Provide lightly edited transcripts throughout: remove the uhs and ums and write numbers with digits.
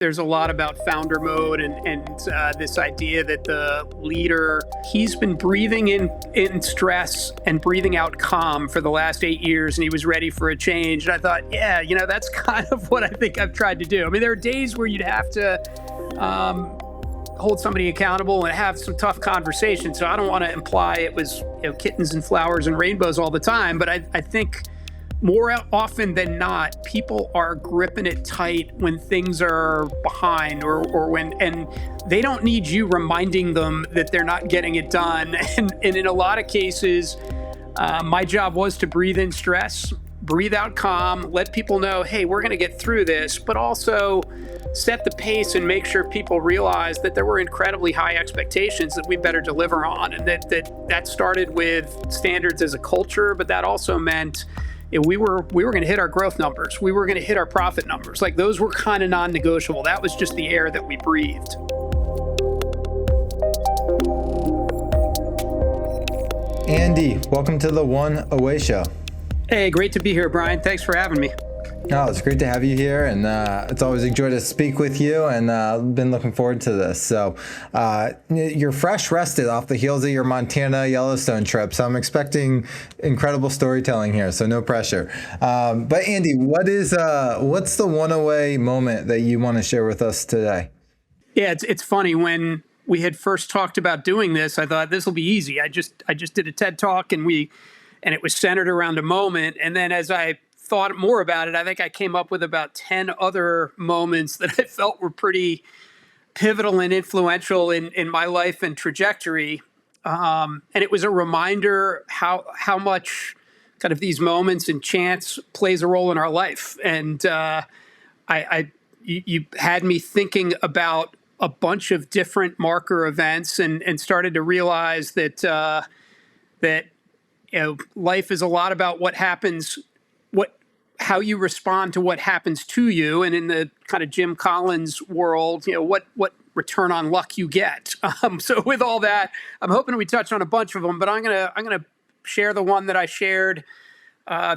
There's a lot about founder mode and this idea that the leader, he's been breathing in stress and breathing out calm for the last 8 years, and he was ready for a change. And I thought, yeah, that's kind of what I think I've tried to do. I mean, there are days where you'd have to hold somebody accountable and have some tough conversations. So I don't want to imply it was kittens and flowers and rainbows all the time, but I think more often than not, people are gripping it tight when things are behind or when, and they don't need you reminding them that they're not getting it done. And in a lot of cases, my job was to breathe in stress, breathe out calm, let people know, hey, we're going to get through this, but also set the pace and make sure people realize that there were incredibly high expectations that we better deliver on. And that started with standards as a culture, but that also meant we were going to hit our growth numbers. We were going to hit our profit numbers. Like, those were kind of non-negotiable. That was just the air that we breathed. Andy, welcome to the One Away Show. Hey, great to be here, Brian. Thanks for having me. No, it's great to have you here, and it's always a joy to speak with you, and been looking forward to this. So you're fresh rested off the heels of your Montana Yellowstone trip, so I'm expecting incredible storytelling here, so no pressure. But Andy, what's the one away moment that you want to share with us today? Yeah, it's funny. When we had first talked about doing this, I thought this will be easy. I just did a TED Talk, and it was centered around a moment, and then as I thought more about it, I think I came up with about 10 other moments that I felt were pretty pivotal and influential in my life and trajectory. And it was a reminder how much kind of these moments and chance plays a role in our life. And you had me thinking about a bunch of different marker events and started to realize that life is a lot about what happens, how you respond to what happens to you, and in the kind of Jim Collins world, what return on luck you get. So with all that, I'm hoping we touch on a bunch of them, but I'm gonna share the one that I shared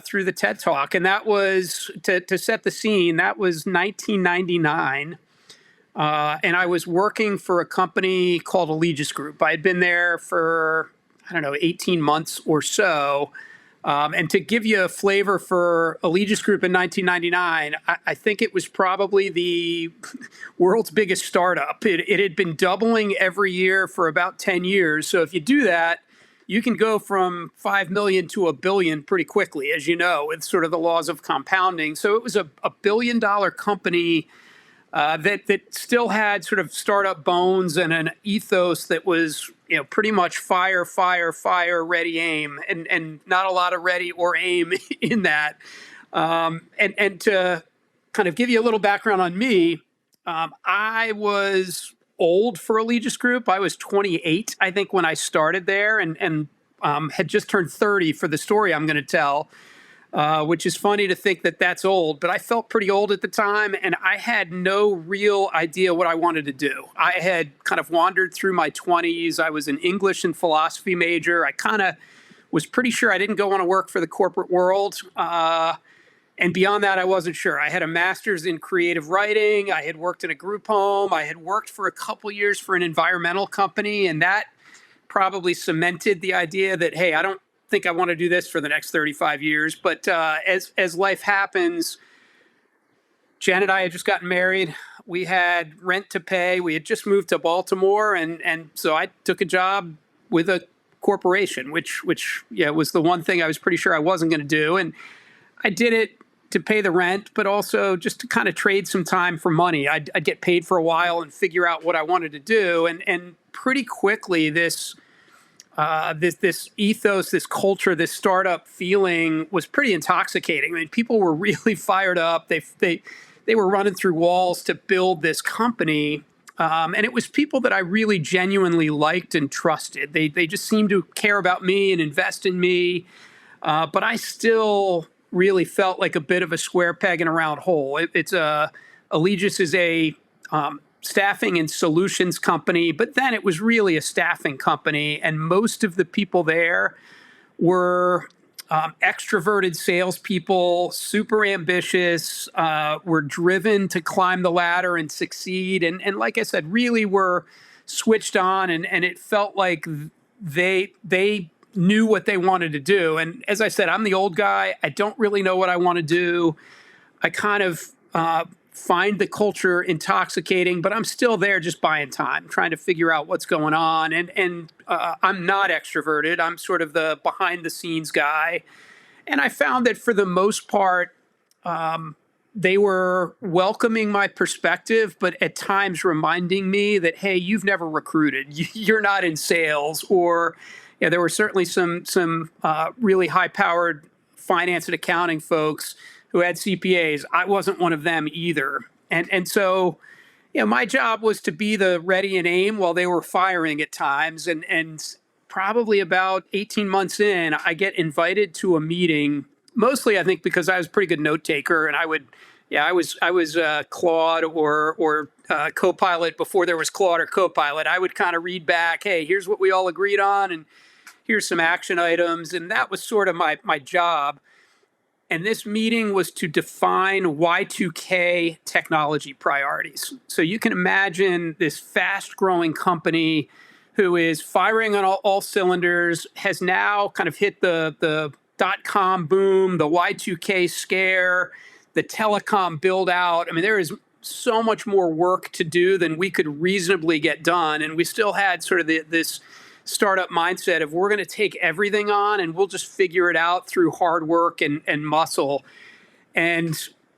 through the TED Talk, and that was to set the scene. That was 1999, and I was working for a company called Allegis Group. I had been there for 18 months or so. And to give you a flavor for Allegis Group in 1999, I think it was probably the world's biggest startup. It had been doubling every year for about 10 years. So if you do that, you can go from 5 million to a billion pretty quickly, as you know, with sort of the laws of compounding. So it was a billion-dollar company that still had sort of startup bones and an ethos that was pretty much fire, ready, aim, and not a lot of ready or aim in that. And to kind of give you a little background on me, I was old for Allegis Group. I was 28, I think, when I started there, and had just turned 30 for the story I'm going to tell. Which is funny to think that that's old, but I felt pretty old at the time, and I had no real idea what I wanted to do. I had kind of wandered through my 20s. I was an English and philosophy major. I kind of was pretty sure I didn't go want to work for the corporate world. And beyond that, I wasn't sure. I had a master's in creative writing. I had worked in a group home. I had worked for a couple years for an environmental company, and that probably cemented the idea that, hey, I don't think I want to do this for the next 35 years. But as life happens, Jen and I had just gotten married. We had rent to pay. We had just moved to Baltimore, and so I took a job with a corporation, which was the one thing I was pretty sure I wasn't going to do. And I did it to pay the rent, but also just to kind of trade some time for money. I'd get paid for a while and figure out what I wanted to do. And pretty quickly, this ethos, this culture, this startup feeling was pretty intoxicating. I mean, people were really fired up. They were running through walls to build this company, and it was people that I really genuinely liked and trusted. They just seemed to care about me and invest in me, but I still really felt like a bit of a square peg in a round hole. Allegis is a staffing and solutions company, but then it was really a staffing company. And most of the people there were extroverted salespeople, super ambitious, were driven to climb the ladder and succeed. And like I said, really were switched on, and it felt like they knew what they wanted to do. And as I said, I'm the old guy. I don't really know what I want to do. I kind of find the culture intoxicating, but I'm still there just buying time, trying to figure out what's going on. And I'm not extroverted. I'm sort of the behind the scenes guy. And I found that for the most part, they were welcoming my perspective, but at times reminding me that, hey, you've never recruited. You're not in sales. Or there were certainly some really high-powered finance and accounting folks who had CPAs. I wasn't one of them either. And so, my job was to be the ready and aim while they were firing at times. And probably about 18 months in, I get invited to a meeting, mostly I think because I was a pretty good note taker, and I was Claude or Copilot before there was Claude or Copilot. I would kind of read back, hey, here's what we all agreed on, and here's some action items, and that was sort of my job. And this meeting was to define Y2K technology priorities. So you can imagine this fast-growing company who is firing on all cylinders, has now kind of hit the dot-com boom, the Y2K scare, the telecom build-out. I mean, there is so much more work to do than we could reasonably get done. And we still had sort of this startup mindset of we're going to take everything on and we'll just figure it out through hard work and muscle. And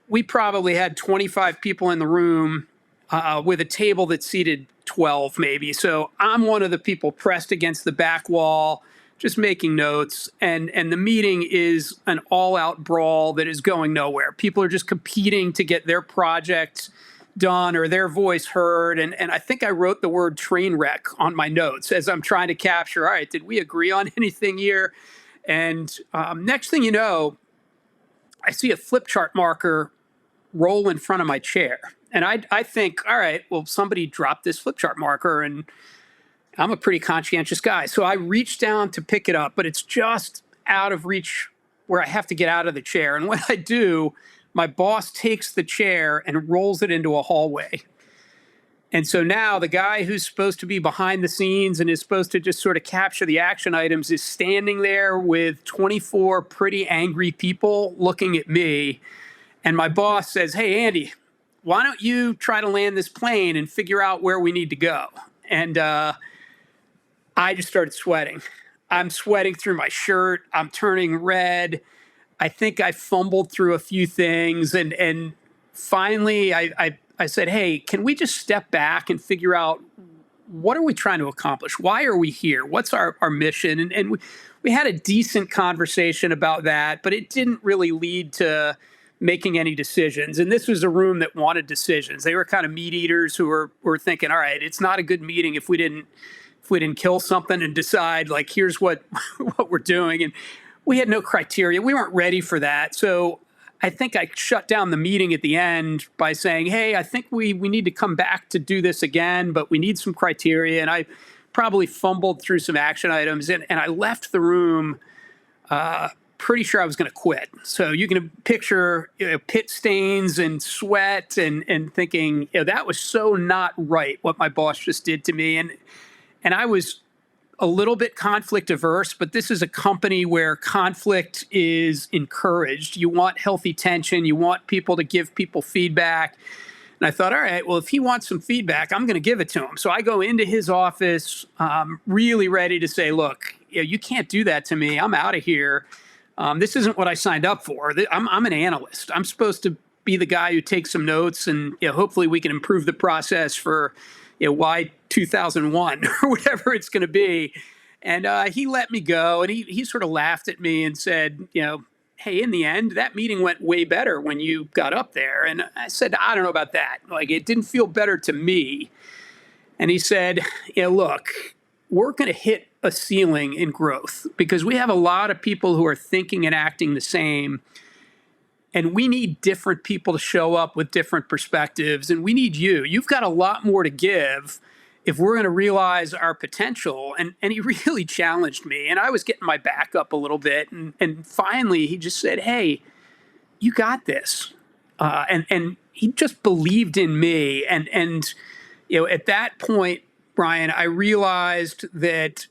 we probably had 25 people in the room with a table that seated 12 maybe. So I'm one of the people pressed against the back wall, just making notes. And the meeting is an all-out brawl that is going nowhere. People are just competing to get their project done or their voice heard. And I think I wrote the word train wreck on my notes as I'm trying to capture, all right, did we agree on anything here? And next thing you know, I see a flip chart marker roll in front of my chair. And I think, all right, well, somebody dropped this flip chart marker, and I'm a pretty conscientious guy. So I reach down to pick it up, but it's just out of reach where I have to get out of the chair. And when I do, my boss takes the chair and rolls it into a hallway. And so now the guy who's supposed to be behind the scenes and is supposed to just sort of capture the action items is standing there with 24 pretty angry people looking at me. And my boss says, hey, Andy, why don't you try to land this plane and figure out where we need to go? And I just started sweating. I'm sweating through my shirt. I'm turning red. I think I fumbled through a few things. And finally, I said, hey, can we just step back and figure out what are we trying to accomplish? Why are we here? What's our mission? And we had a decent conversation about that, but it didn't really lead to making any decisions. And this was a room that wanted decisions. They were kind of meat eaters who were thinking, all right, it's not a good meeting if we didn't kill something and decide, like, here's what we're doing. And we had no criteria. We weren't ready for that. So I think I shut down the meeting at the end by saying, hey, I think we need to come back to do this again, but we need some criteria. And I probably fumbled through some action items, and I left the room pretty sure I was going to quit. So you can picture pit stains and sweat and thinking, that was so not right what my boss just did to me. And I was a little bit conflict averse, but this is a company where conflict is encouraged. You want healthy tension. You want people to give people feedback. And I thought, all right, well, if he wants some feedback, I'm going to give it to him. So I go into his office, really ready to say, look, you can't do that to me. I'm out of here. This isn't what I signed up for. I'm an analyst. I'm supposed to be the guy who takes some notes, and hopefully we can improve the process for why 2001 or whatever it's going to be. And he let me go, and he sort of laughed at me and said, hey, in the end, that meeting went way better when you got up there. And I said, I don't know about that. Like, it didn't feel better to me. And he said, look, we're going to hit a ceiling in growth because we have a lot of people who are thinking and acting the same. And we need different people to show up with different perspectives. And we need you. You've got a lot more to give. if we're going to realize our potential, and he really challenged me, and I was getting my back up a little bit, and finally he just said, "Hey, you got this," and he just believed in me, and at that point, Brian, I realized that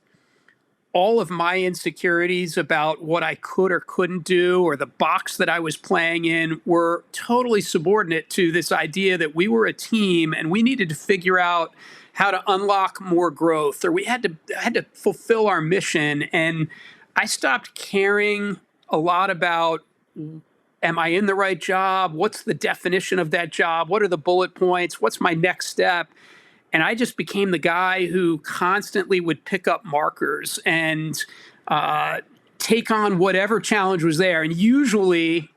all of my insecurities about what I could or couldn't do or the box that I was playing in were totally subordinate to this idea that we were a team and we needed to figure out how to unlock more growth, or we had to fulfill our mission. And I stopped caring a lot about, am I in the right job? What's the definition of that job? What are the bullet points? What's my next step? And I just became the guy who constantly would pick up markers and take on whatever challenge was there. And usually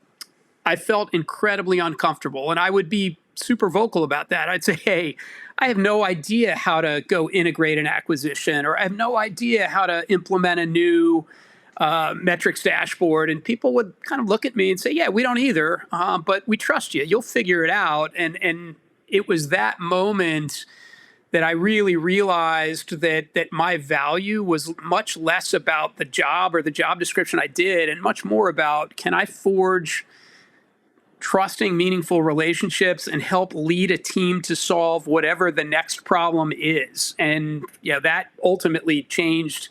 I felt incredibly uncomfortable. And I would be super vocal about that. I'd say, hey, I have no idea how to go integrate an acquisition, or I have no idea how to implement a new metrics dashboard. And people would kind of look at me and say, yeah, we don't either, but we trust you. You'll figure it out. And it was that moment that I really realized that my value was much less about the job or the job description I did, and much more about, can I forge trusting, meaningful relationships and help lead a team to solve whatever the next problem is. And that ultimately changed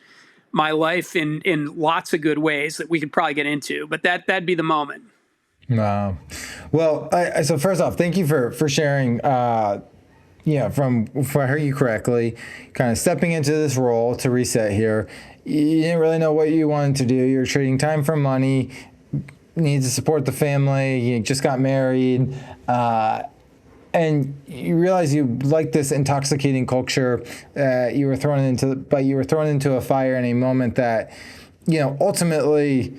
my life in lots of good ways that we could probably get into, but that'd be the moment. Wow. Well, so first off, thank you for sharing. If I heard you correctly, kind of stepping into this role to reset here, you didn't really know what you wanted to do. You're trading time for money, need to support the family, you just got married, and you realize you like this intoxicating culture. You were thrown into a fire in a moment that, ultimately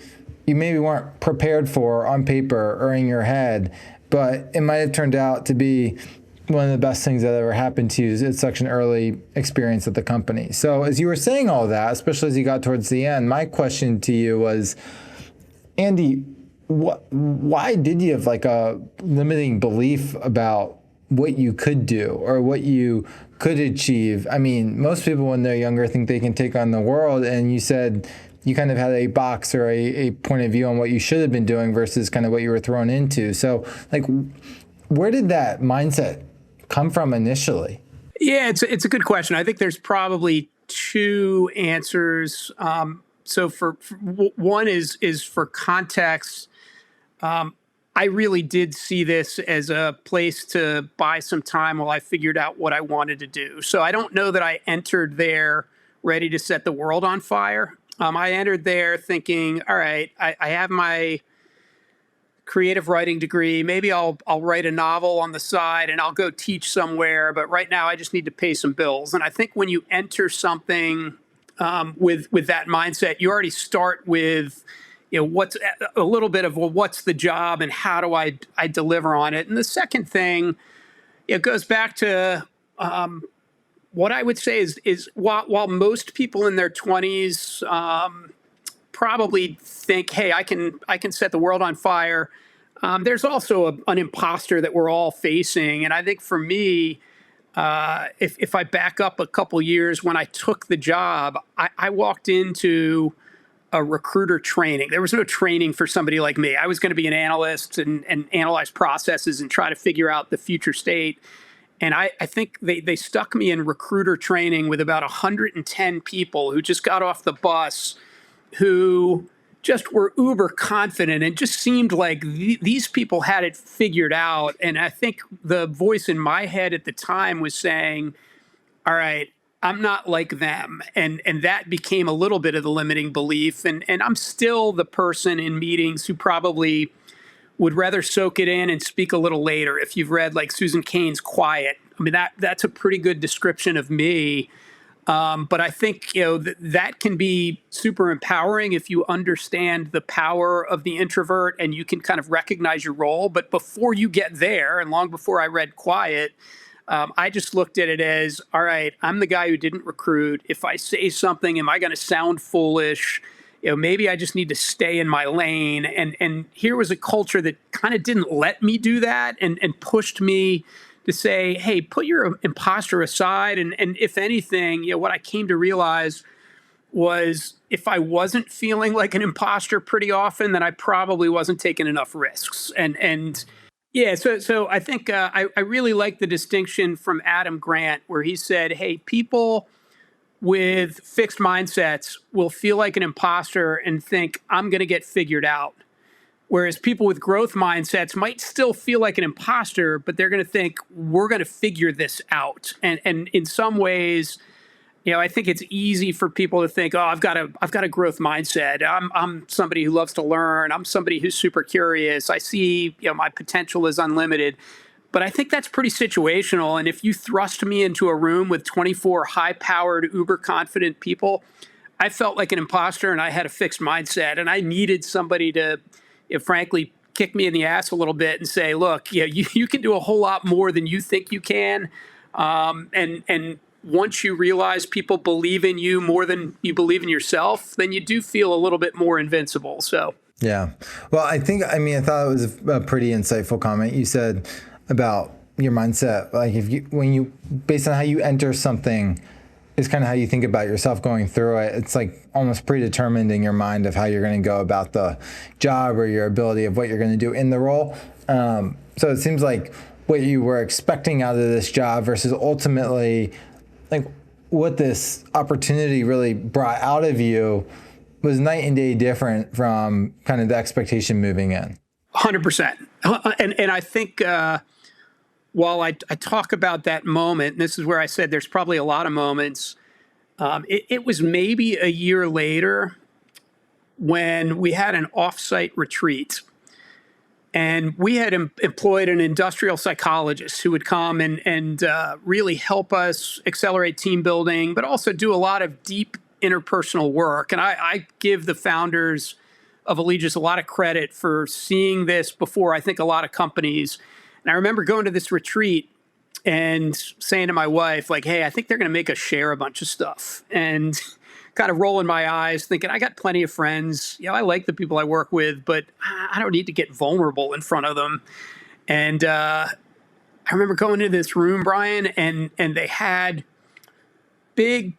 you maybe weren't prepared for on paper or in your head, but it might have turned out to be one of the best things that ever happened to you. It's such an early experience at the company. So as you were saying all that, especially as you got towards the end, my question to you was, Andy, why did you have like a limiting belief about what you could do or what you could achieve? I mean, most people when they're younger think they can take on the world, and you said you kind of had a box or a point of view on what you should have been doing versus kind of what you were thrown into. So like, where did that mindset come from initially? Yeah, it's a good question. I think there's probably two answers. So for one is for context. I really did see this as a place to buy some time while I figured out what I wanted to do. So I don't know that I entered there ready to set the world on fire. I entered there thinking, all right, I have my creative writing degree. Maybe I'll write a novel on the side and I'll go teach somewhere. But right now I just need to pay some bills. And I think when you enter something with that mindset, you already start with what's a little bit of, well, what's the job and how do I deliver on it? And the second thing, it goes back to what I would say is while most people in their 20s probably think, hey, I can set the world on fire. There's also an imposter that we're all facing. And I think for me, if I back up a couple years, when I took the job, I walked into a recruiter training. There was no training for somebody like me. I was going to be an analyst and analyze processes and try to figure out the future state. And I think they stuck me in recruiter training with about 110 people who just got off the bus, who just were uber confident and just seemed like these people had it figured out. And I think the voice in my head at the time was saying, all right, I'm not like them. And that became a little bit of the limiting belief. And I'm still the person in meetings who probably would rather soak it in and speak a little later. If you've read like Susan Cain's Quiet, I mean, that's a pretty good description of me. But I think that can be super empowering if you understand the power of the introvert and you can kind of recognize your role. But before you get there, and long before I read Quiet, I just looked at it as, all right, I'm the guy who didn't recruit. If I say something, am I going to sound foolish? Maybe I just need to stay in my lane. And here was a culture that kind of didn't let me do that and pushed me to say, hey, put your imposter aside. And if anything, what I came to realize was if I wasn't feeling like an imposter pretty often, then I probably wasn't taking enough risks. And yeah, so I think I really like the distinction from Adam Grant where he said, hey, people with fixed mindsets will feel like an imposter and think I'm going to get figured out. Whereas people with growth mindsets might still feel like an imposter, but they're going to think we're going to figure this out. And in some ways, I think it's easy for people to think, oh, I've got a growth mindset. I'm somebody who loves to learn. I'm somebody who's super curious. I see, my potential is unlimited. But I think that's pretty situational. And if you thrust me into a room with 24 high-powered, uber-confident people, I felt like an imposter and I had a fixed mindset. And I needed somebody to, frankly, kick me in the ass a little bit and say, look, you can do a whole lot more than you think you can. And once you realize people believe in you more than you believe in yourself, then you do feel a little bit more invincible. So, yeah. Well, I thought it was a pretty insightful comment you said about your mindset. Like based on how you enter something is kind of how you think about yourself going through it. It's like almost predetermined in your mind of how you're going to go about the job or your ability of what you're going to do in the role. So it seems like what you were expecting out of this job versus ultimately like what this opportunity really brought out of you was night and day different from kind of the expectation moving in. 100%. And I think while I talk about that moment, and this is where I said there's probably a lot of moments, it was maybe a year later when we had an offsite retreat. And we had employed an industrial psychologist who would come and really help us accelerate team building, but also do a lot of deep interpersonal work. And I give the founders of Allegis a lot of credit for seeing this before I think a lot of companies. And I remember going to this retreat and saying to my wife, like, hey, I think they're going to make us share a bunch of stuff. And kind of rolling my eyes, thinking, I got plenty of friends. I like the people I work with, but I don't need to get vulnerable in front of them. And I remember going into this room, Brian, and they had big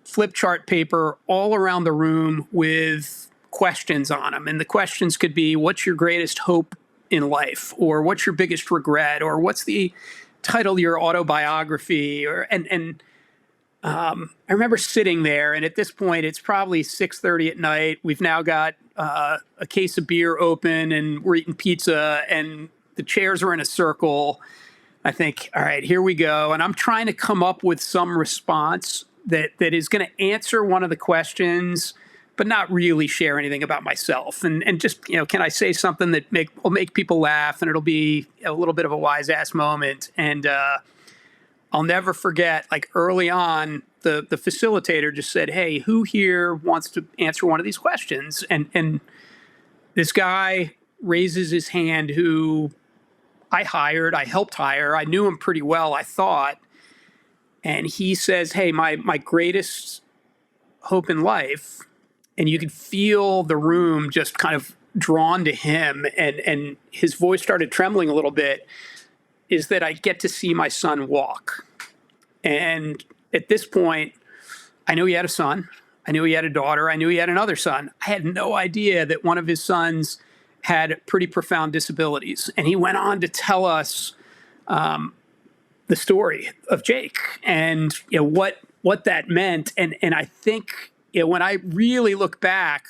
flip chart paper all around the room with questions on them. And the questions could be, what's your greatest hope in life? Or what's your biggest regret? Or what's the title of your autobiography? I remember sitting there, and at this point, it's probably 6:30 at night. We've now got a case of beer open, and we're eating pizza, and the chairs are in a circle. I think, all right, here we go. And I'm trying to come up with some response that is going to answer one of the questions, but not really share anything about myself. And just, can I say something that will make people laugh, and it'll be a little bit of a wise ass moment. And I'll never forget, like early on, the facilitator just said, hey, who here wants to answer one of these questions? And this guy raises his hand who I helped hire. I knew him pretty well, I thought. And he says, hey, my greatest hope in life, and you could feel the room just kind of drawn to him, and his voice started trembling a little bit, is that I get to see my son walk. And at this point, I knew he had a son. I knew he had a daughter. I knew he had another son. I had no idea that one of his sons had pretty profound disabilities. And he went on to tell us the story of Jake and what that meant. And I think when I really look back,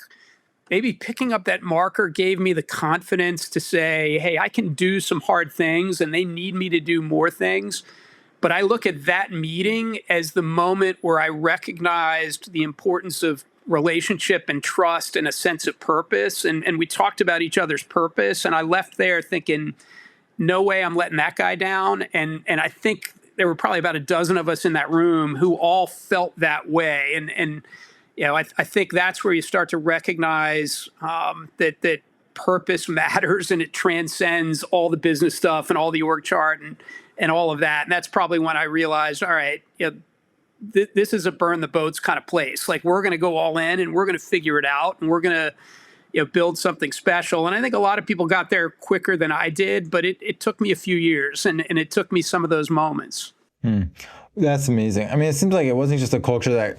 maybe picking up that marker gave me the confidence to say, hey, I can do some hard things and they need me to do more things. But I look at that meeting as the moment where I recognized the importance of relationship and trust and a sense of purpose. And we talked about each other's purpose. And I left there thinking, no way I'm letting that guy down. And I think there were probably about a dozen of us in that room who all felt that way. And I think that's where you start to recognize that purpose matters, and it transcends all the business stuff and all the org chart and all of that. And that's probably when I realized, all right, this is a burn the boats kind of place. Like, we're going to go all in and we're going to figure it out, and we're going to build something special. And I think a lot of people got there quicker than I did, but it took me a few years, and it took me some of those moments. That's amazing. I mean, it seems like it wasn't just a culture that,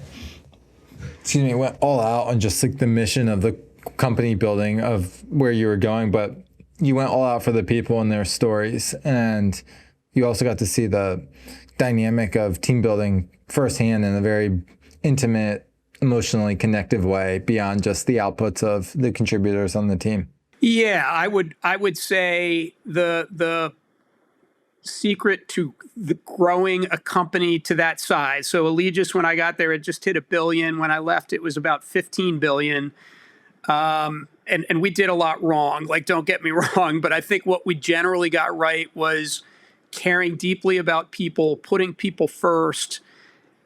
went all out on just like the mission of the company building of where you were going, but you went all out for the people and their stories. And you also got to see the dynamic of team building firsthand in a very intimate, emotionally connective way beyond just the outputs of the contributors on the team. Yeah, I would say the secret to growing a company to that size. So Allegis, when I got there, it just hit $1 billion. When I left, it was about 15 billion. And we did a lot wrong. Like, don't get me wrong, but I think what we generally got right was caring deeply about people, putting people first,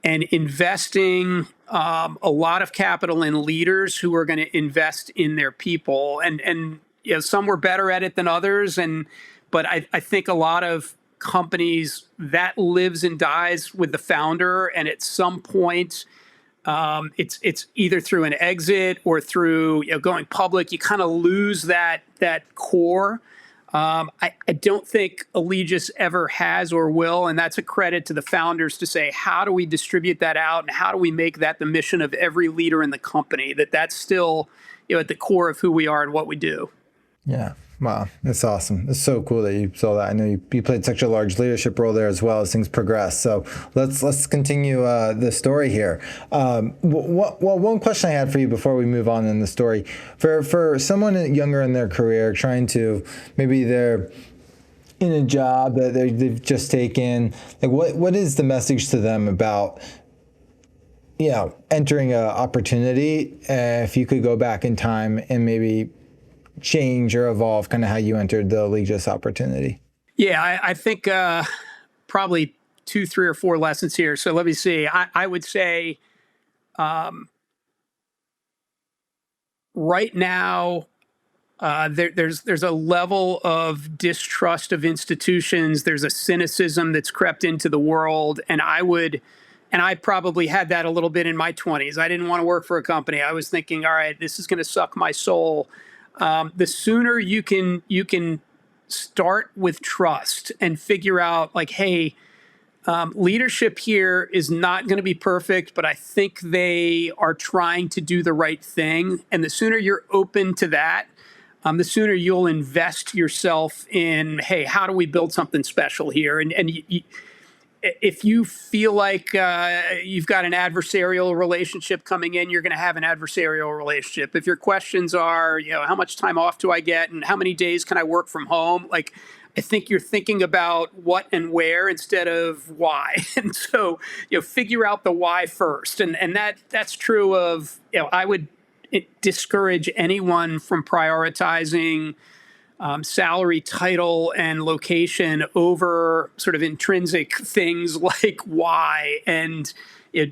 and investing a lot of capital in leaders who are going to invest in their people. And some were better at it than others. But I think a lot of companies, that lives and dies with the founder. And at some point, it's either through an exit or through going public. You kind of lose that core. I don't think Allegis ever has or will, and that's a credit to the founders to say, how do we distribute that out, and how do we make that the mission of every leader in the company? That's still at the core of who we are and what we do. Yeah. Wow. That's awesome. It's so cool that you saw that. I know you played such a large leadership role there as well as things progress. So let's continue the story here. One question I had for you before we move on in the story, for someone younger in their career trying to, maybe they're in a job that they've just taken, like what is the message to them about entering an opportunity, if you could go back in time and maybe change or evolve kind of how you entered the Allegis opportunity? Yeah, I think probably 2, 3, or 4 lessons here. So let me see. I would say right now there's a level of distrust of institutions. There's a cynicism that's crept into the world, and I probably had that a little bit in my 20s. I didn't want to work for a company. I was thinking, all right, this is going to suck my soul. The sooner you can start with trust and figure out, like, hey, leadership here is not going to be perfect, but I think they are trying to do the right thing. And the sooner you're open to that, the sooner you'll invest yourself in, hey, how do we build something special here? And if you feel like you've got an adversarial relationship coming in, you're going to have an adversarial relationship. If your questions are, how much time off do I get and how many days can I work from home? Like, I think you're thinking about what and where instead of why. And so, figure out the why first. And that's true of, I would discourage anyone from prioritizing salary, title, and location over sort of intrinsic things like why and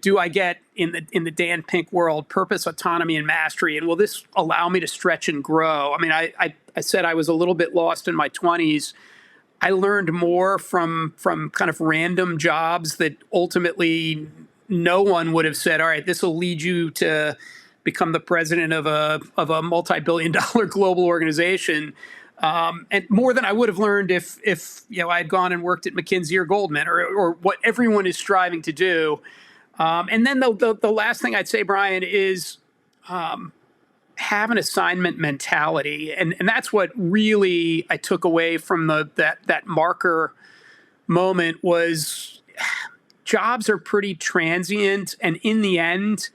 do I get in the Dan Pink world purpose, autonomy, and mastery, and will this allow me to stretch and grow? I mean, I said I was a little bit lost in my 20s. I learned more from kind of random jobs that ultimately no one would have said, all right, this will lead you to become the president of a multi-billion-dollar global organization. And more than I would have learned if I had gone and worked at McKinsey or Goldman or what everyone is striving to do. And then the last thing I'd say, Brian, is have an assignment mentality, and that's what really I took away from that marker moment was jobs are pretty transient, and in the end,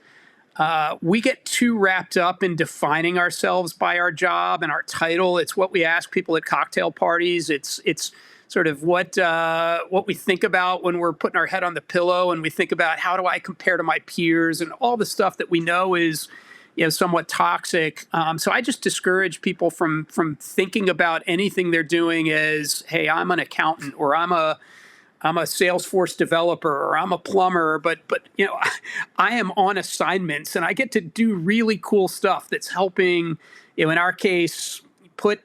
we get too wrapped up in defining ourselves by our job and our title. It's what we ask people at cocktail parties. It's sort of what we think about when we're putting our head on the pillow and we think about how do I compare to my peers and all the stuff that we know is somewhat toxic. So I just discourage people from thinking about anything they're doing as, hey, I'm an accountant or I'm a Salesforce developer or I'm a plumber, but I am on assignments and I get to do really cool stuff that's helping, in our case, put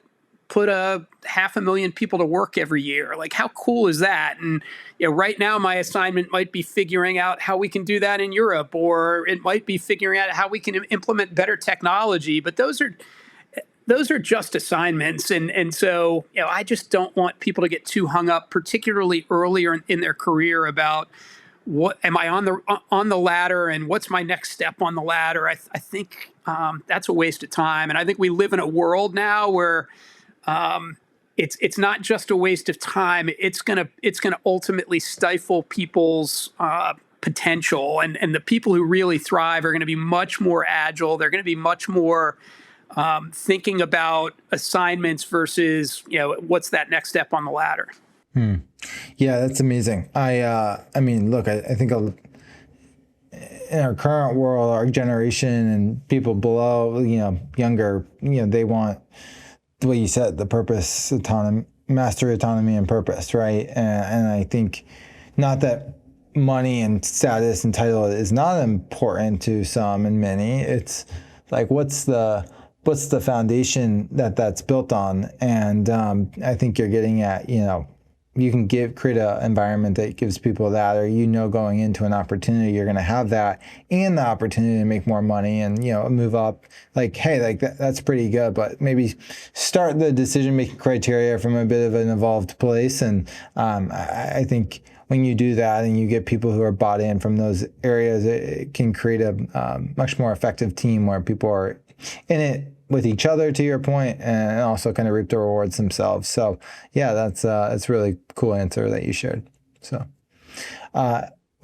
500,000 people to work every year. Like, how cool is that? And right now my assignment might be figuring out how we can do that in Europe, or it might be figuring out how we can implement better technology. But those are those are just assignments. And so, I just don't want people to get too hung up, particularly earlier in their career, about what am I on the ladder and what's my next step on the ladder. I think that's a waste of time. And I think we live in a world now where it's not just a waste of time. It's gonna ultimately stifle people's potential, and the people who really thrive are going to be much more agile. They're going to be much more thinking about assignments versus what's that next step on the ladder. Yeah, that's amazing. I mean, look, I think in our current world, our generation and people below, younger, they want the way you said, the purpose, autonomy, mastery, autonomy, and purpose, right? And I think not that money and status and title is not important to some and many. It's like, what's the foundation that's built on? And I think you're getting at, you can create an environment that gives people that, or going into an opportunity, you're going to have that and the opportunity to make more money and move up. Like, hey, like that's pretty good, but maybe start the decision-making criteria from a bit of an evolved place. And I think when you do that and you get people who are bought in from those areas, it can create a much more effective team where people are in it with each other, to your point, and also kind of reap the rewards themselves. So yeah, that's a really cool answer that you shared. So,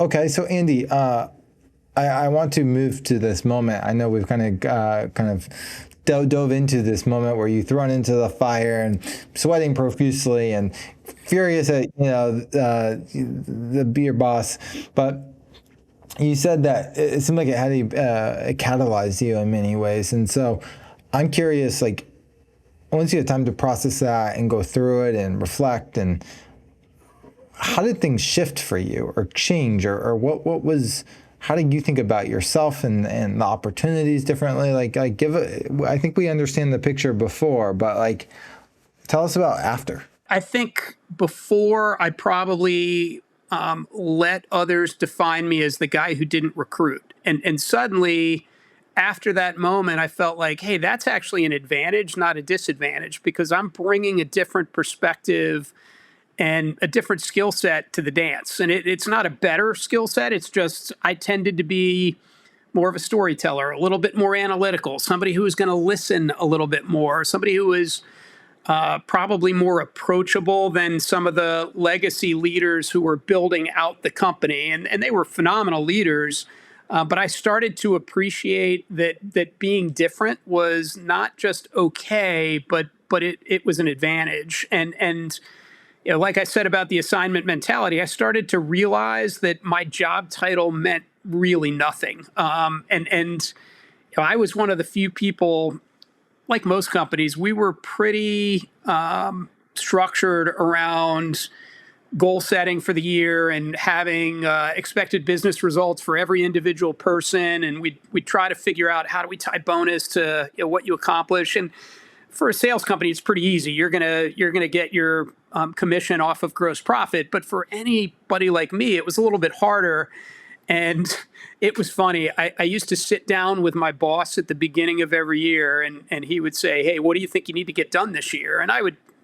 okay. So Andy, I want to move to this moment. I know we've kind of dove into this moment where you thrown into the fire and sweating profusely and furious at your boss, but you said that it seemed like it catalyzed you in many ways. And so I'm curious, like, once you had time to process that and go through it and reflect, and how did things shift for you or change, or what was, how did you think about yourself and the opportunities differently? Like I think we understand the picture before, but like, tell us about after. I think before I probably let others define me as the guy who didn't recruit. And suddenly, after that moment, I felt like, hey, that's actually an advantage, not a disadvantage, because I'm bringing a different perspective and a different skill set to the dance. And it's not a better skill set. It's just I tended to be more of a storyteller, a little bit more analytical, somebody who was going to listen a little bit more, somebody who was probably more approachable than some of the legacy leaders who were building out the company. And they were phenomenal leaders. But I started to appreciate that being different was not just okay, but it was an advantage. And like I said about the assignment mentality, I started to realize that my job title meant really nothing. And I was one of the few people, like most companies, we were pretty structured around goal setting for the year and having expected business results for every individual person. And we try to figure out, how do we tie bonus to what you accomplish. And for a sales company, it's pretty easy. You're gonna get your commission off of gross profit. But for anybody like me, it was a little bit harder. And it was funny. I used to sit down with my boss at the beginning of every year, and he would say, hey, what do you think you need to get done this year? And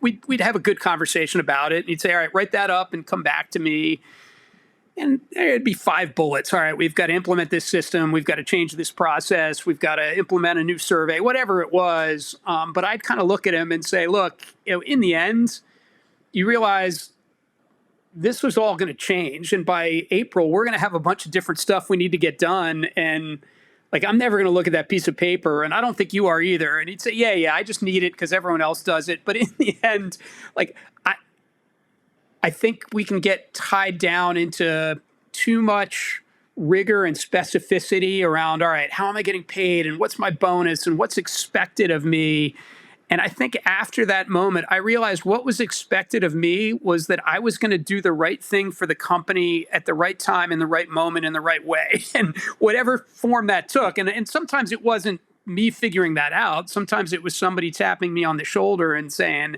we'd have a good conversation about it. And he'd say, all right, write that up and come back to me. And there'd be 5 bullets. All right, we've got to implement this system. We've got to change this process. We've got to implement a new survey, whatever it was. But I'd kind of look at him and say, look, in the end, you realize this was all going to change. And by April, we're going to have a bunch of different stuff we need to get done. And like, I'm never going to look at that piece of paper, and I don't think you are either. And he'd say, yeah, I just need it because everyone else does it. But in the end, like, I think we can get tied down into too much rigor and specificity around, all right, how am I getting paid, and what's my bonus, and what's expected of me. And I think after that moment, I realized what was expected of me was that I was going to do the right thing for the company at the right time, in the right moment, in the right way. And whatever form that took. And sometimes it wasn't me figuring that out. Sometimes it was somebody tapping me on the shoulder and saying,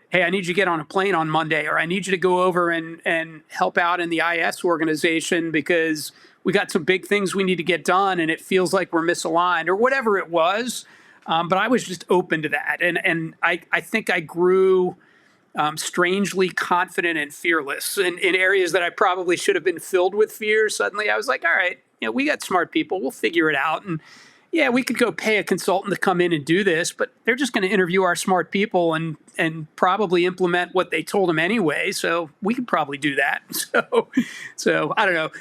hey, I need you to get on a plane on Monday, or I need you to go over and help out in the IS organization because we got some big things we need to get done and it feels like we're misaligned, or whatever it was. But I was just open to that. And I think I grew strangely confident and fearless in areas that I probably should have been filled with fear. Suddenly I was like, all right, we got smart people. We'll figure it out. And yeah, we could go pay a consultant to come in and do this, but they're just going to interview our smart people and probably implement what they told them anyway. So we could probably do that. So I don't know.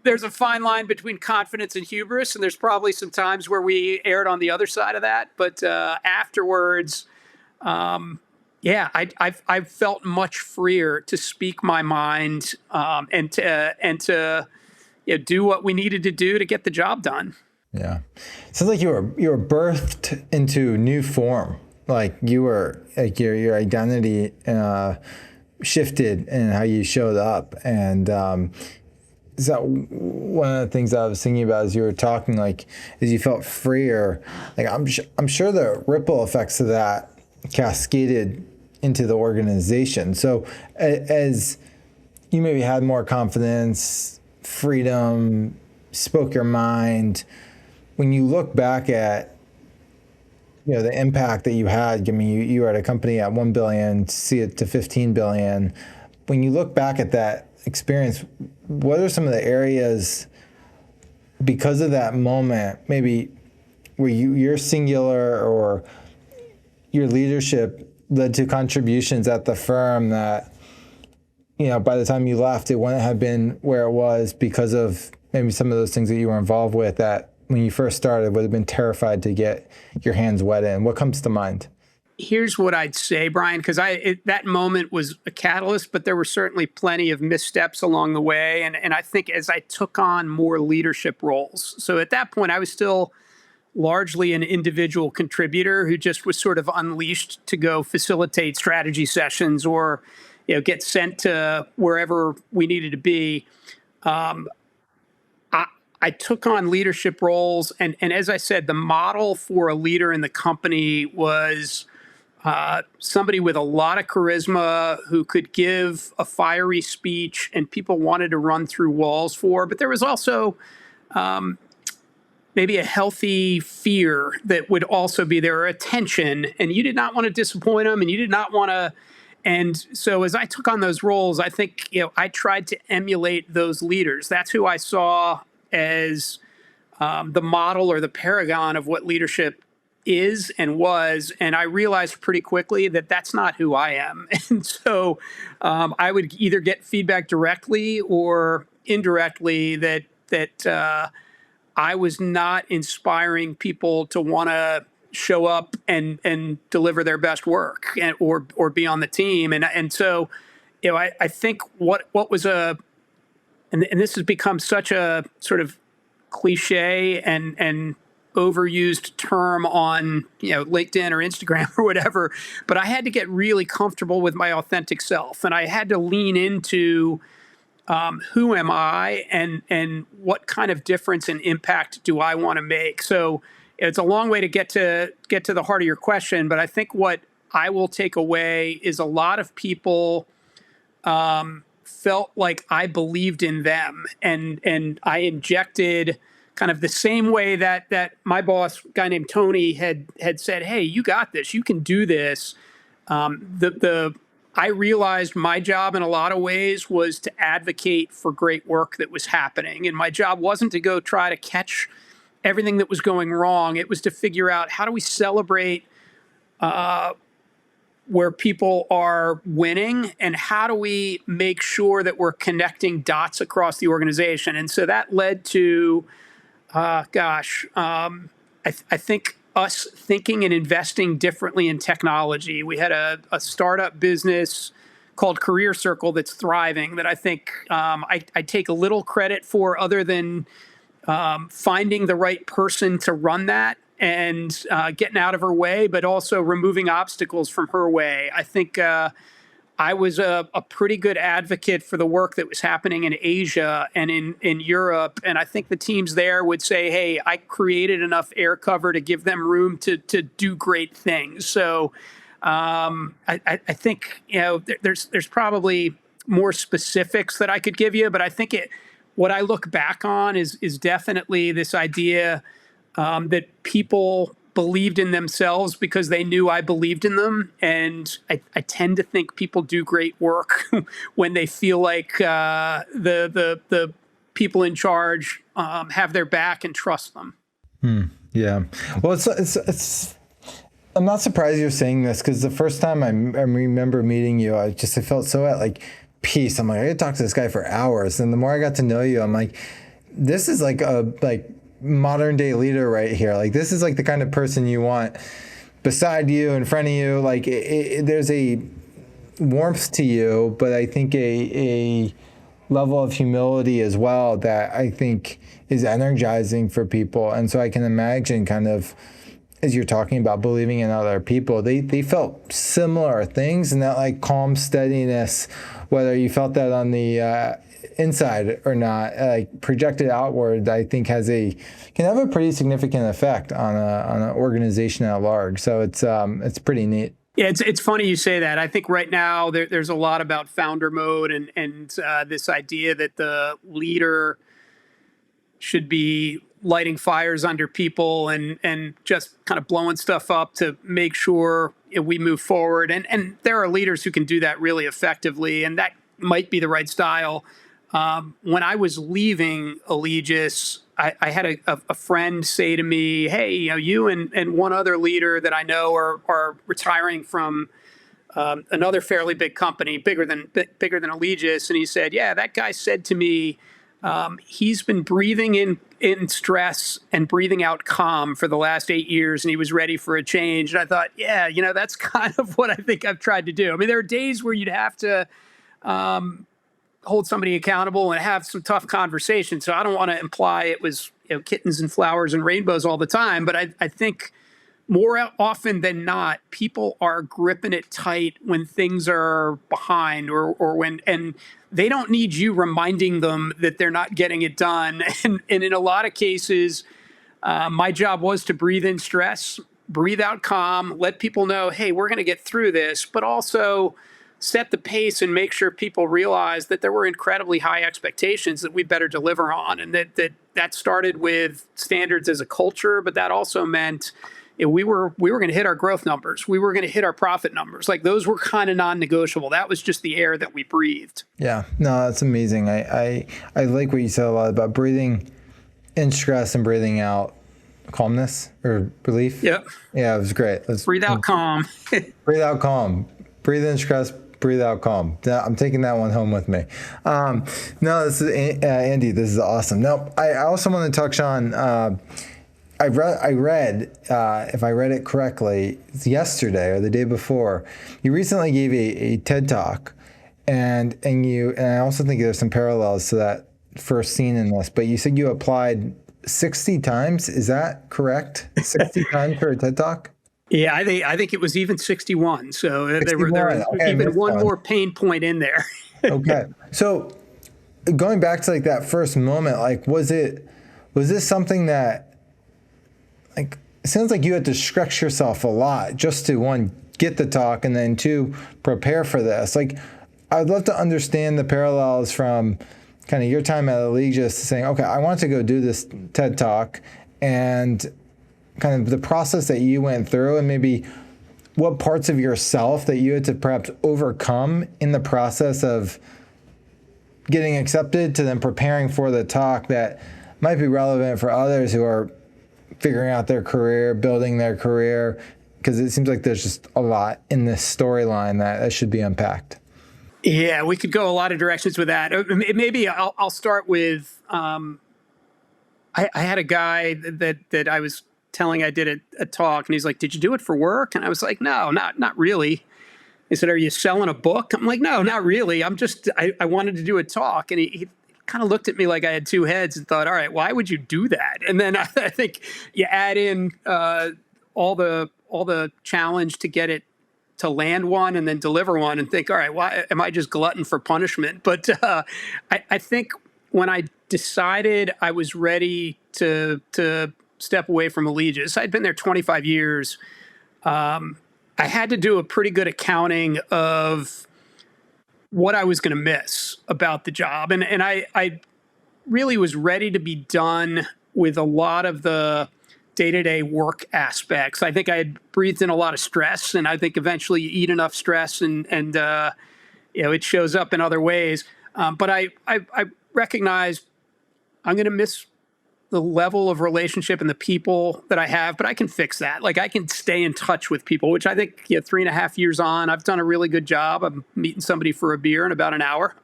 There's a fine line between confidence and hubris, and there's probably some times where we erred on the other side of that. But afterwards, yeah, I felt much freer to speak my mind, and to do what we needed to do to get the job done. Yeah. Sounds like you were birthed into new form. Like you were like your identity shifted in how you showed up. And so one of the things I was thinking about as you were talking, like as you felt freer, like I'm sure the ripple effects of that cascaded into the organization. So as you maybe had more confidence, freedom, spoke your mind, when you look back at the impact that you had, I mean, you were at a company at 1 billion, see it to 15 billion. When you look back at that experience, what are some of the areas because of that moment, maybe where you're singular or your leadership led to contributions at the firm that, by the time you left, it wouldn't have been where it was because of maybe some of those things that you were involved with that when you first started would have been terrified to get your hands wet in? What comes to mind? Here's what I'd say, Brian, because that moment was a catalyst, but there were certainly plenty of missteps along the way. And I think as I took on more leadership roles, so at that point, I was still largely an individual contributor who just was sort of unleashed to go facilitate strategy sessions or get sent to wherever we needed to be. I took on leadership roles, and as I said, the model for a leader in the company was somebody with a lot of charisma who could give a fiery speech and people wanted to run through walls for. But there was also maybe a healthy fear that would also be there, or a tension, and you did not want to disappoint them, and you did not want to. And so as I took on those roles, I think I tried to emulate those leaders. That's who I saw as the model or the paragon of what leadership is and was. And I realized pretty quickly that that's not who I am. And so I would either get feedback directly or indirectly that I was not inspiring people to want to show up and deliver their best work or be on the team. And so, I think what was and this has become such a sort of cliche and overused term on LinkedIn or Instagram or whatever, but I had to get really comfortable with my authentic self, and I had to lean into who am I and what kind of difference and impact do I want to make. So it's a long way to get to the heart of your question, but I think what I will take away is a lot of people felt like I believed in them, and I injected kind of the same way that my boss, a guy named Tony, had said, "Hey, you got this. You can do this." I realized my job in a lot of ways was to advocate for great work that was happening, and my job wasn't to go try to catch everything that was going wrong. It was to figure out how do we celebrate where people are winning, and how do we make sure that we're connecting dots across the organization. And so that led to, I think us thinking and investing differently in technology. We had a startup business called Career Circle that's thriving that I think I take a little credit for, other than finding the right person to run that and getting out of her way, but also removing obstacles from her way. I think I was a pretty good advocate for the work that was happening in Asia and in Europe. And I think the teams there would say, hey, I created enough air cover to give them room to do great things. So I think, there's probably more specifics that I could give you, but I think what I look back on is definitely this idea that people believed in themselves because they knew I believed in them. And I tend to think people do great work when they feel like the people in charge have their back and trust them. Yeah. Well, it's I'm not surprised you're saying this, because the first time I remember meeting you, I felt so at like peace. I'm like, I could talk to this guy for hours. And the more I got to know you, I'm like, this is like a modern day leader right here. Like, this is like the kind of person you want beside you, in front of you. Like, there's a warmth to you, but I think a level of humility as well that I think is energizing for people. And so I can imagine, kind of, as you're talking about believing in other people, they felt similar things, and that like calm steadiness, whether you felt that on the inside or not, like projected outward, I think can have a pretty significant effect on an organization at large. So it's pretty neat. Yeah, it's funny you say that. I think right now there's a lot about founder mode and this idea that the leader should be lighting fires under people and just kind of blowing stuff up to make sure we move forward. And there are leaders who can do that really effectively, and that might be the right style. When I was leaving Allegis, I had a friend say to me, "Hey, you and one other leader that I know are retiring from another fairly big company, bigger than Allegis." And he said, "Yeah, that guy said to me, he's been breathing in stress and breathing out calm for the last 8 years, and he was ready for a change." And I thought, yeah, that's kind of what I think I've tried to do. I mean, there are days where you'd have to hold somebody accountable and have some tough conversations. So I don't want to imply it was kittens and flowers and rainbows all the time, but I think more often than not, people are gripping it tight when things are behind or when, and they don't need you reminding them that they're not getting it done. And in a lot of cases, my job was to breathe in stress, breathe out calm, let people know, hey, we're going to get through this, but also set the pace and make sure people realize that there were incredibly high expectations that we better deliver on. And that started with standards as a culture, but that also meant we were going to hit our growth numbers. We were going to hit our profit numbers. Like, those were kind of non-negotiable. That was just the air that we breathed. Yeah, no, that's amazing. I like what you said a lot about breathing in stress and breathing out calmness or relief. Yep. Yeah, it was great. Breathe out calm. Breathe out calm. Breathe in stress. Breathe out calm. I'm taking that one home with me. No, this is Andy. This is awesome. No, I also want to touch on. I read, if I read it correctly, yesterday or the day before, you recently gave a TED Talk, and I also think there's some parallels to that first scene in this, but you said you applied 60 times. Is that correct? 60 times for a TED Talk? Yeah, I think it was even 61. So 61. there was okay, even one more pain point in there. Okay. So going back to like that first moment, like, was this something that, like, it sounds like you had to stretch yourself a lot just to, one, get the talk, and then two, prepare for this. Like, I'd love to understand the parallels from kind of your time at Allegis to saying, okay, I want to go do this TED Talk, and kind of the process that you went through, and maybe what parts of yourself that you had to perhaps overcome in the process of getting accepted to then preparing for the talk that might be relevant for others who are figuring out their career, building their career, because it seems like there's just a lot in this storyline that should be unpacked. Yeah, we could go a lot of directions with that. Maybe I'll start with, I had a guy that I was telling I did a talk, and he's like, "Did you do it for work?" And I was like, "No, not really." He said, "Are you selling a book?" I'm like, "No, not really. I wanted to do a talk." And he kind of looked at me like I had two heads and thought, all right, why would you do that? And then I think you add in all the challenge to get it to land one and then deliver one, and think, all right, why am I just glutton for punishment? But I think when I decided I was ready to step away from Allegis, I'd been there 25 years. I had to do a pretty good accounting of what I was going to miss about the job. And I really was ready to be done with a lot of the day-to-day work aspects. I think I had breathed in a lot of stress, and I think eventually you eat enough stress, and it shows up in other ways. But I recognized I'm going to miss the level of relationship and the people that I have, but I can fix that. Like, I can stay in touch with people, which I think 3.5 years on, I've done a really good job. I'm meeting somebody for a beer in about an hour.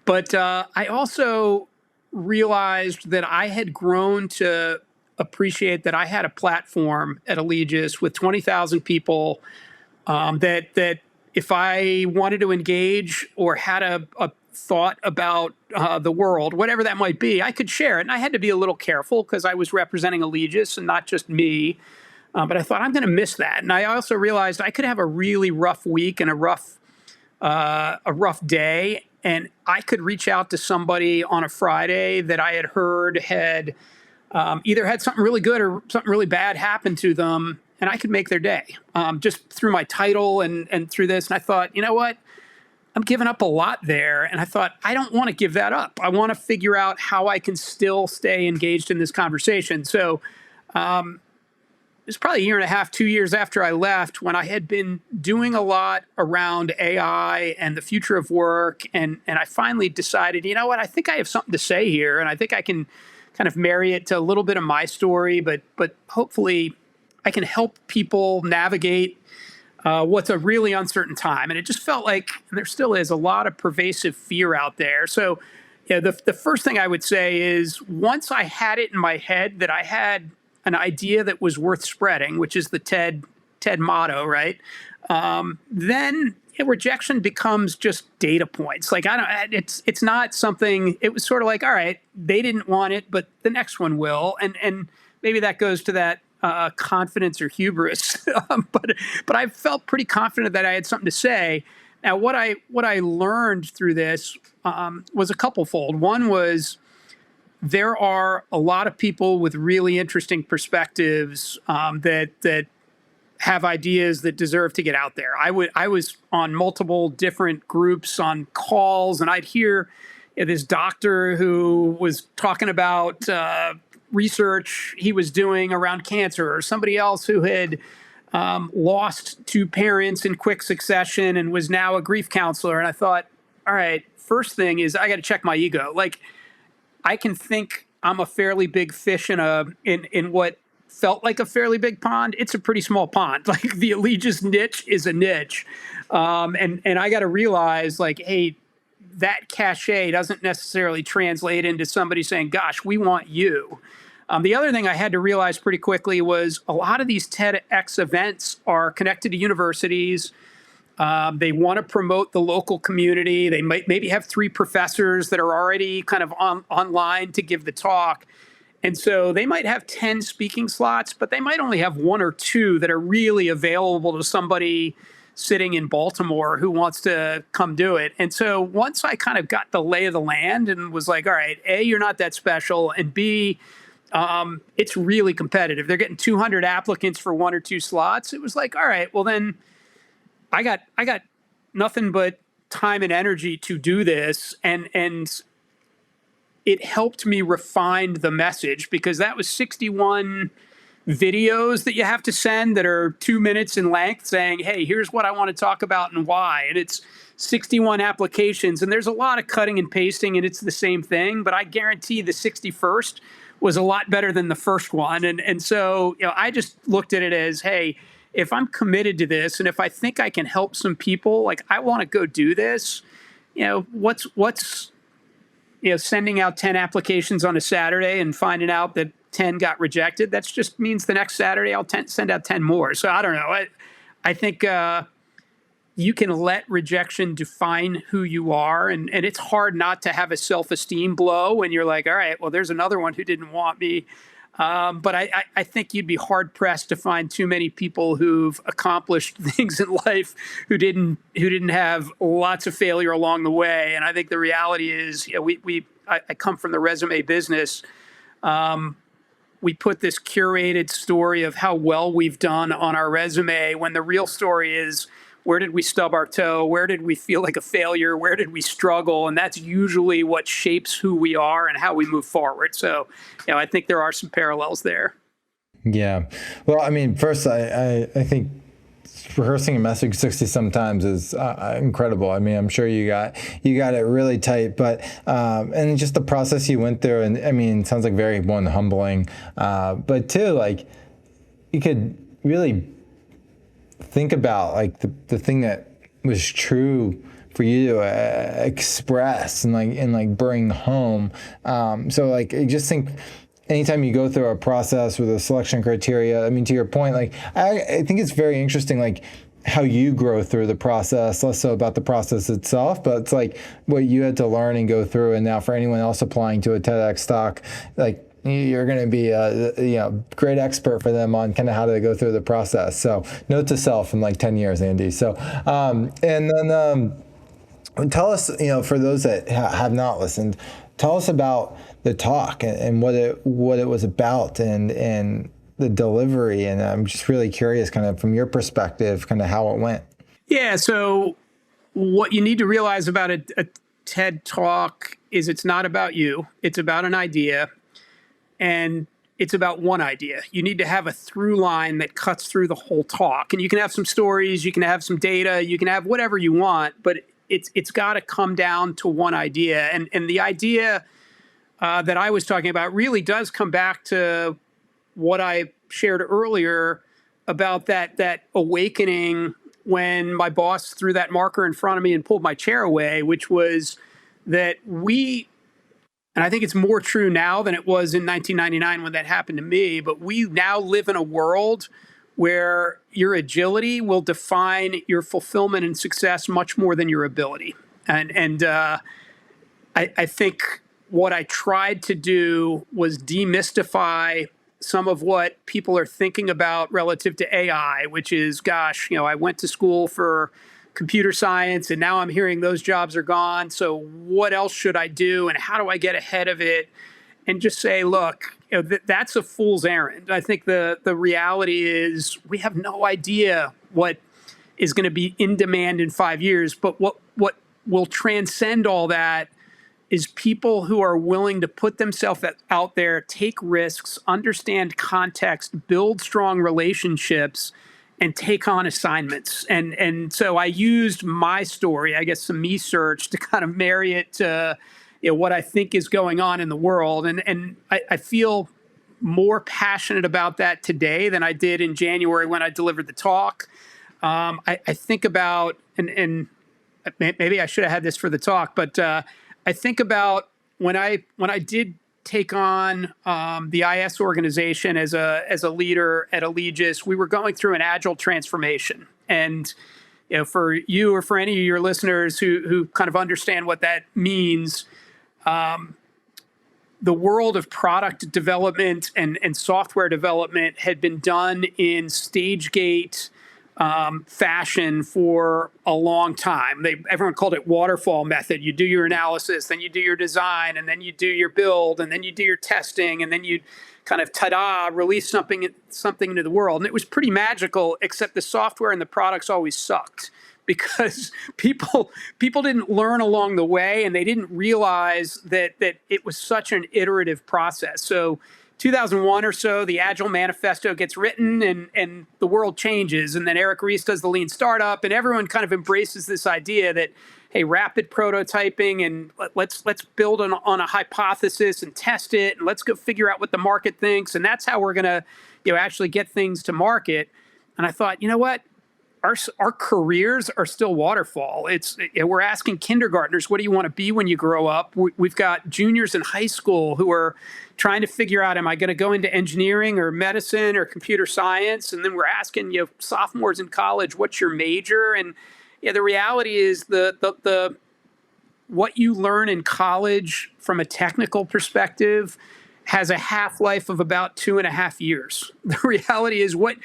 But I also realized that I had grown to appreciate that I had a platform at Allegis with 20,000 people, that if I wanted to engage or had a thought about the world, whatever that might be, I could share it. And I had to be a little careful because I was representing Allegis and not just me. But I thought, I'm going to miss that. And I also realized I could have a really rough week and a rough day, and I could reach out to somebody on a Friday that I had heard had either had something really good or something really bad happen to them, and I could make their day just through my title and through this. And I thought, you know what? I'm giving up a lot there. And I thought, I don't want to give that up. I want to figure out how I can still stay engaged in this conversation. So it was probably 1.5 years, 2 years after I left, when I had been doing a lot around AI and the future of work. And I finally decided, you know what, I think I have something to say here. And I think I can kind of marry it to a little bit of my story, but hopefully I can help people navigate what's a really uncertain time. And it just felt like, and there still is, a lot of pervasive fear out there. So the first thing I would say is, once I had it in my head that I had an idea that was worth spreading, which is the TED motto, right? Then rejection becomes just data points. Like, it's not something. It was sort of like, all right, they didn't want it, but the next one will, and maybe that goes to that confidence or hubris. but I felt pretty confident that I had something to say. Now, what I learned through this was a couplefold. One was, there are a lot of people with really interesting perspectives that have ideas that deserve to get out there. I was on multiple different groups on calls, and I'd hear this doctor who was talking about research he was doing around cancer, or somebody else who had lost 2 parents in quick succession and was now a grief counselor. And I thought, all right, first thing is I got to check my ego. Like, I can think I'm a fairly big fish in what felt like a fairly big pond. It's a pretty small pond. Like, the Allegis niche is a niche. And I got to realize, like, hey, that cachet doesn't necessarily translate into somebody saying, gosh, we want you. The other thing I had to realize pretty quickly was, a lot of these TEDx events are connected to universities. They want to promote the local community. They might maybe have 3 professors that are already kind of online to give the talk. And so they might have 10 speaking slots, but they might only have 1 or 2 that are really available to somebody sitting in Baltimore who wants to come do it. And so once I kind of got the lay of the land and was like, all right, A, you're not that special, and B, it's really competitive. They're getting 200 applicants for 1 or 2 slots. It was like, all right, well then I got nothing but time and energy to do this, and it helped me refine the message, because that was 61 videos that you have to send that are 2 minutes in length, saying, hey, here's what I want to talk about and why. And it's 61 applications, and there's a lot of cutting and pasting, and it's the same thing, but I guarantee the 61st was a lot better than the first one. And so I just looked at it as, hey, if I'm committed to this, and if I think I can help some people, like, I want to go do this. What's sending out 10 applications on a Saturday and finding out that 10 got rejected? That just means the next Saturday I'll send out 10 more. So I don't know. I think you can let rejection define who you are, and it's hard not to have a self-esteem blow when you're like, all right, well, there's another one who didn't want me. But I think you'd be hard-pressed to find too many people who've accomplished things in life who didn't have lots of failure along the way. And I think the reality is, I come from the resume business. We put this curated story of how well we've done on our resume, when the real story is, where did we stub our toe? Where did we feel like a failure? Where did we struggle? And that's usually what shapes who we are and how we move forward. So, I think there are some parallels there. Yeah. Well, I mean, first, I think rehearsing a message 60 sometimes is incredible. I mean, I'm sure you got it really tight, but and just the process you went through, and I mean, it sounds like very one humbling, but two, like you could really think about like the thing that was true for you to express and bring home. So like I just think anytime you go through a process with a selection criteria, I mean, to your point, like I think it's very interesting, like how you grow through the process, less so about the process itself, but it's like what you had to learn and go through. And now for anyone else applying to a TEDx talk, like you're going to be a great expert for them on kind of how to go through the process. So note to self in like 10 years, Andy. So, and then tell us, for those that have not listened, tell us about the talk and what it was about and the delivery. And I'm just really curious, kind of from your perspective, kind of how it went. Yeah. So what you need to realize about a TED Talk is it's not about you. It's about an idea, and it's about one idea. You need to have a through line that cuts through the whole talk. And you can have some stories, you can have some data, you can have whatever you want, but it's got to come down to one idea. And the idea that I was talking about really does come back to what I shared earlier about that awakening when my boss threw that marker in front of me and pulled my chair away, which was that and I think it's more true now than it was in 1999 when that happened to me, but we now live in a world where your agility will define your fulfillment and success much more than your ability. And I think what I tried to do was demystify some of what people are thinking about relative to AI, which is, gosh, I went to school for computer science and now I'm hearing those jobs are gone. So what else should I do and how do I get ahead of it? And just say, look, that's a fool's errand. I think the reality is we have no idea what is going to be in demand in 5 years. But what will transcend all that is people who are willing to put themselves out there, take risks, understand context, build strong relationships, and take on assignments. And so I used my story, I guess some research, to kind of marry it to what I think is going on in the world. And I feel more passionate about that today than I did in January when I delivered the talk. I think about, and maybe I should have had this for the talk, but I think about when I did take on the IS organization as a leader at Allegis, we were going through an agile transformation. And for you or for any of your listeners who kind of understand what that means, the world of product development and software development had been done in stage gate fashion for a long time. Everyone called it waterfall method. You do your analysis, then you do your design, and then you do your build, and then you do your testing, and then you kind of release something into the world. And it was pretty magical, except the software and the products always sucked because people didn't learn along the way, and they didn't realize that it was such an iterative process. So 2001 or so, the Agile Manifesto gets written and the world changes. And then Eric Ries does the Lean Startup, and everyone kind of embraces this idea that, hey, rapid prototyping and let's build on a hypothesis and test it, and let's go figure out what the market thinks. And that's how we're going to actually get things to market. And I thought, you know what? Our careers are still waterfall. We're asking kindergartners, what do you want to be when you grow up? We've got juniors in high school who are trying to figure out, am I going to go into engineering or medicine or computer science? And then we're asking sophomores in college, what's your major? And the reality is the what you learn in college from a technical perspective has a half-life of about 2.5 years. The reality is what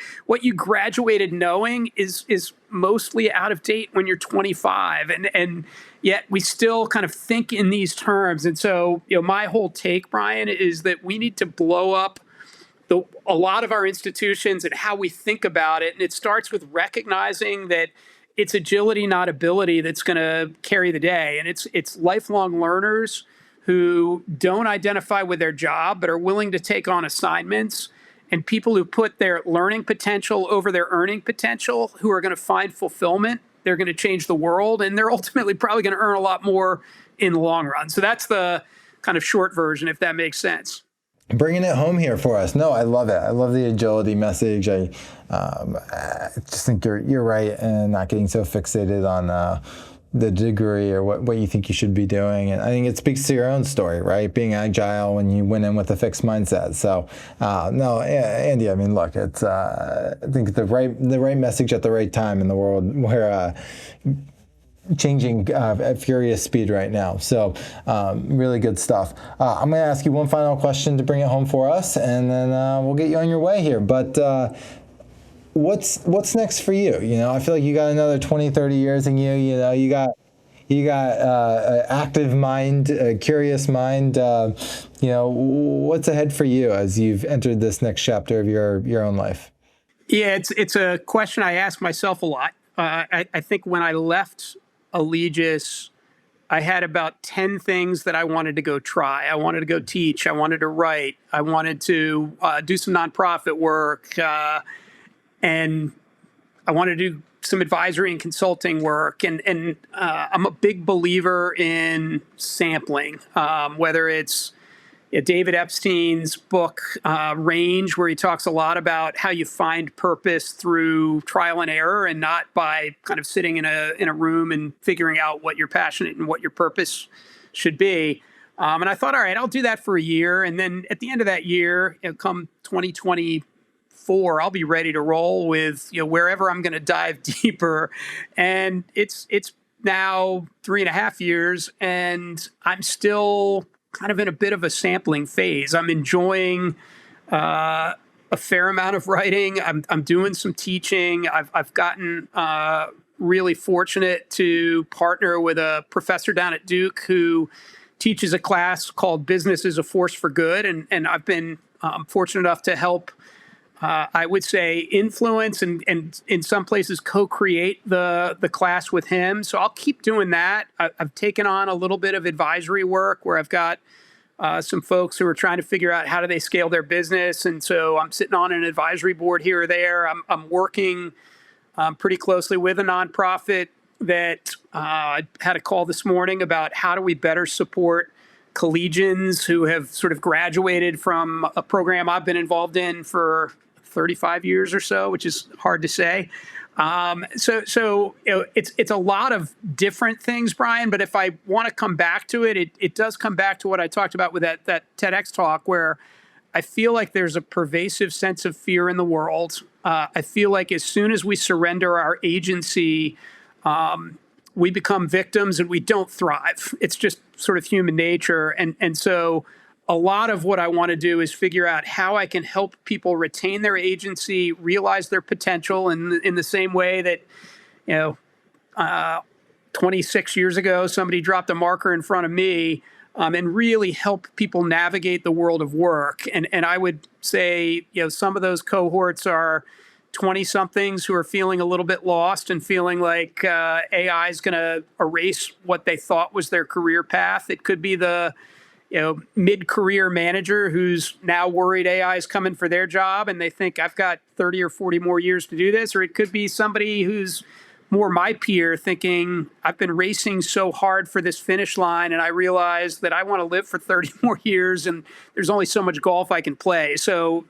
you graduated knowing is mostly out of date when you're 25. And yet we still kind of think in these terms. And so, my whole take, Brian, is that we need to blow up a lot of our institutions and how we think about it. And it starts with recognizing that it's agility, not ability, that's going to carry the day. And it's lifelong learners who don't identify with their job but are willing to take on assignments and people who put their learning potential over their earning potential, who are going to find fulfillment. They're going to change the world, and they're ultimately probably going to earn a lot more in the long run. So that's the kind of short version, if that makes sense. Bringing it home here for us. No, I love it. I love the agility message. I just think you're right, and not getting so fixated on the degree or what you think you should be doing. And I think it speaks to your own story, right? Being agile when you went in with a fixed mindset. So no, Andy, I mean, look, it's I think the right message at the right time in the world where changing at furious speed right now. So really good stuff. I'm going to ask you one final question to bring it home for us, and then we'll get you on your way here. But what's next for you? You know, I feel like you got another 20, 30 years in you. You know, you got an active mind, a curious mind. You know, what's ahead for you as you've entered this next chapter of your own life? Yeah, it's a question I ask myself a lot. I think when I left Allegis, I had about 10 things that I wanted to go try. I wanted to go teach. I wanted to write. I wanted to do some nonprofit work. And I wanted to do some advisory and consulting work. And I'm a big believer in sampling, whether it's David Epstein's book, Range, where he talks a lot about how you find purpose through trial and error and not by kind of sitting in a room and figuring out what you're passionate and what your purpose should be. And I thought, all right, I'll do that for a year. And then at the end of that year, come 2024, I'll be ready to roll with wherever I'm going to dive deeper. And it's now 3.5 years, and I'm still kind of in a bit of a sampling phase. I'm enjoying a fair amount of writing. I'm doing some teaching. I've gotten really fortunate to partner with a professor down at Duke who teaches a class called Business is a Force for Good. And I've been fortunate enough to help, I would say, influence and in some places co-create the class with him. So I'll keep doing that. I've taken on a little bit of advisory work where I've got some folks who are trying to figure out how do they scale their business. And so I'm sitting on an advisory board here or there. I'm working pretty closely with a nonprofit that I had a call this morning about how do we better support collegians who have sort of graduated from a program I've been involved in for 35 years or so, which is hard to say. So it's a lot of different things, Brian, but if I want to come back to it, it does come back to what I talked about with that TEDx talk, where I feel like there's a pervasive sense of fear in the world. I feel like as soon as we surrender our agency, we become victims and we don't thrive. It's just sort of human nature. And so a lot of what I want to do is figure out how I can help people retain their agency, realize their potential in the same way that, 26 years ago, somebody dropped a marker in front of me, and really help people navigate the world of work. And I would say, some of those cohorts are 20-somethings who are feeling a little bit lost and feeling like AI is going to erase what they thought was their career path. It could be the mid-career manager who's now worried AI is coming for their job and they think I've got 30 or 40 more years to do this. Or it could be somebody who's more my peer thinking I've been racing so hard for this finish line and I realize that I want to live for 30 more years and there's only so much golf I can play. So,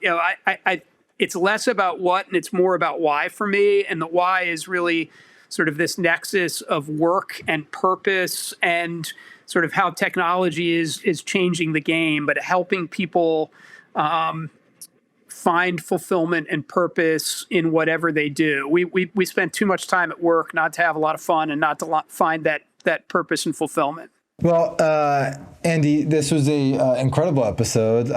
it's less about what and it's more about why for me. And the why is really sort of this nexus of work and purpose and sort of how technology is changing the game, but helping people find fulfillment and purpose in whatever they do. We spend too much time at work not to have a lot of fun and not to find that purpose and fulfillment. Well, Andy, this was a incredible episode.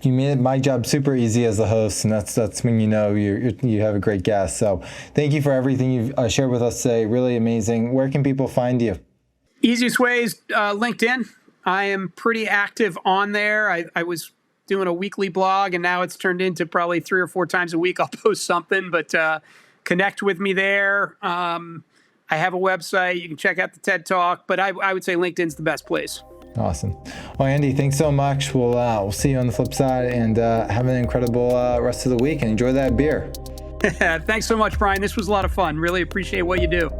You made my job super easy as the host, and that's when you have a great guest. So thank you for everything you've shared with us today. Really amazing. Where can people find you? Easiest way is LinkedIn. I am pretty active on there. I was doing a weekly blog, and now it's turned into probably 3 or 4 times a week I'll post something, but connect with me there. I have a website. You can check out the TED Talk, but I would say LinkedIn's the best place. Awesome. Well, Andy, thanks so much. We'll see you on the flip side, and have an incredible rest of the week, and enjoy that beer. Thanks so much, Brian. This was a lot of fun. Really appreciate what you do.